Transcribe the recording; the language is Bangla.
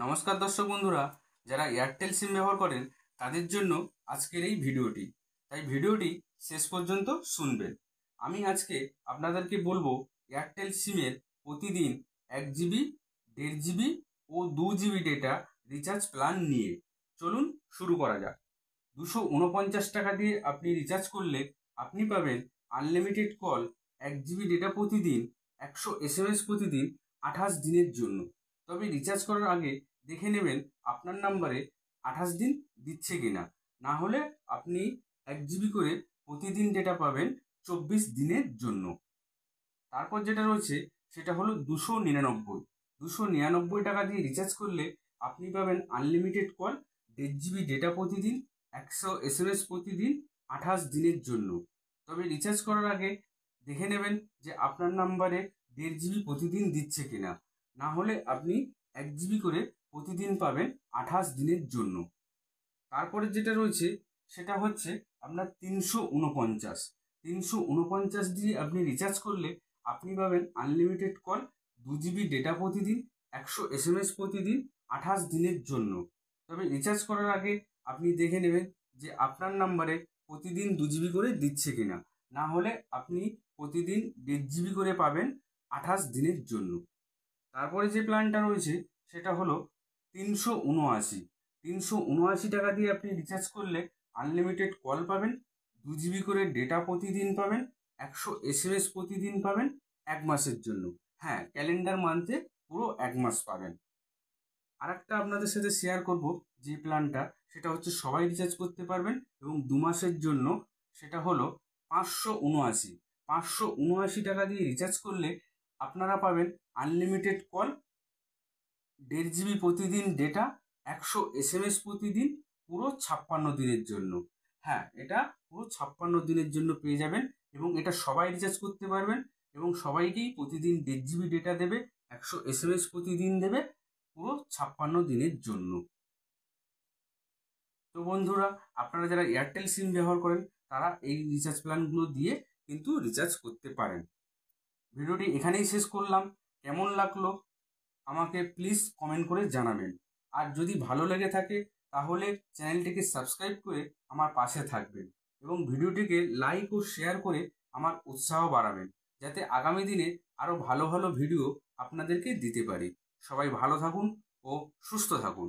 নমস্কার দর্শক বন্ধুরা, যারা এয়ারটেল সিম ব্যবহার করেন তাদের জন্য আজকের এই ভিডিওটি। তাই ভিডিওটি শেষ পর্যন্ত শুনবেন। আমি আজকে আপনাদেরকে বলবো এয়ারটেল সিমের প্রতিদিন 1 জিবি, 1.5 জিবি ও 2 জিবি ডেটা রিচার্জ প্ল্যান নিয়ে। চলুন শুরু করা যাক। 249 টাকা দিয়ে আপনি রিচার্জ করলে আপনি পাবেন আনলিমিটেড কল, 1 জিবি ডেটা প্রতিদিন, 100 SMS প্রতিদিন, 28 দিনের জন্য। তবে রিচার্জ করার আগে দেখে নেবেন আপনার নাম্বারে 28 দিন দিচ্ছে কিনা। না হলে আপনি 1 জিবি করে প্রতিদিন ডেটা পাবেন 24 দিনের জন্য। তারপর যেটা রয়েছে সেটা হলো 299 টাকা দিয়ে রিচার্জ করলে আপনি পাবেন আনলিমিটেড কল, 1.5 জিবি ডেটা প্রতিদিন, 100 SMS প্রতিদিন, 28 দিনের জন্য। তবে রিচার্জ করার আগে দেখে নেবেন যে আপনার নাম্বারে 1.5 জিবি প্রতিদিন দিচ্ছে কিনা। না হলে আপনি 1 জিবি করে প্রতিদিন পাবেন 28 দিনের জন্য। তারপরে যেটা রয়েছে সেটা হচ্ছে আপনার 349 দিয়ে আপনি রিচার্জ করলে আপনি পাবেন আনলিমিটেড কল, 2 জিবি ডেটা প্রতিদিন, 100 SMS প্রতিদিন, 28 দিনের জন্য। তবে রিচার্জ করার আগে আপনি দেখে নেবেন যে আপনার নাম্বারে প্রতিদিন 2 জিবি করে দিচ্ছে কিনা। না হলে আপনি প্রতিদিন 1.5 জিবি করে পাবেন 28 দিনের জন্য। তারপরে যে প্ল্যানটা রয়েছে সেটা হলো 379 টাকা দিয়ে আপনি রিচার্জ করলে আনলিমিটেড কল পাবেন, 2 জিবি করে ডেটা প্রতিদিন পাবেন, 100 SMS প্রতিদিন পাবেন 1 মাসের জন্য। হ্যাঁ, ক্যালেন্ডার মান্থে পুরো 1 মাস পাবেন। আর একটা আপনাদের সাথে শেয়ার করব যে প্ল্যানটা, সেটা হচ্ছে সবাই রিচার্জ করতে পারবেন এবং 2 মাসের জন্য। সেটা হলো 579 টাকা দিয়ে রিচার্জ করলে আপনারা পাবেন আনলিমিটেড কল, 1.5 জিবি প্রতিদিন ডেটা, 100 SMS প্রতিদিন, পুরো 56 দিনের জন্য। হ্যাঁ, এটা পুরো 56 দিনের জন্য পেয়ে যাবেন এবং এটা সবাই রিচার্জ করতে পারবেন এবং সবাইকেই প্রতিদিন 1.5 জিবি ডেটা দেবে, 100 SMS প্রতিদিন দেবে, পুরো 56 দিনের জন্য। তো বন্ধুরা, আপনারা যারা এয়ারটেল সিম ব্যবহার করেন তারা এই রিচার্জ প্ল্যানগুলো দিয়ে কিন্তু রিচার্জ করতে পারেন। ভিডিওটি এখানেই শেষ করলাম। কেমন লাগলো আমাকে প্লিজ কমেন্ট করে জানাবেন। আর যদি ভালো লেগে থাকে তাহলে চ্যানেলটিকে সাবস্ক্রাইব করে আমার পাশে থাকবেন এবং ভিডিওটিকে লাইক ও শেয়ার করে আমার উৎসাহ বাড়াবেন, যাতে আগামী দিনে আরও ভালো ভালো ভিডিও আপনাদেরকে দিতে পারি। সবাই ভালো থাকুন ও সুস্থ থাকুন।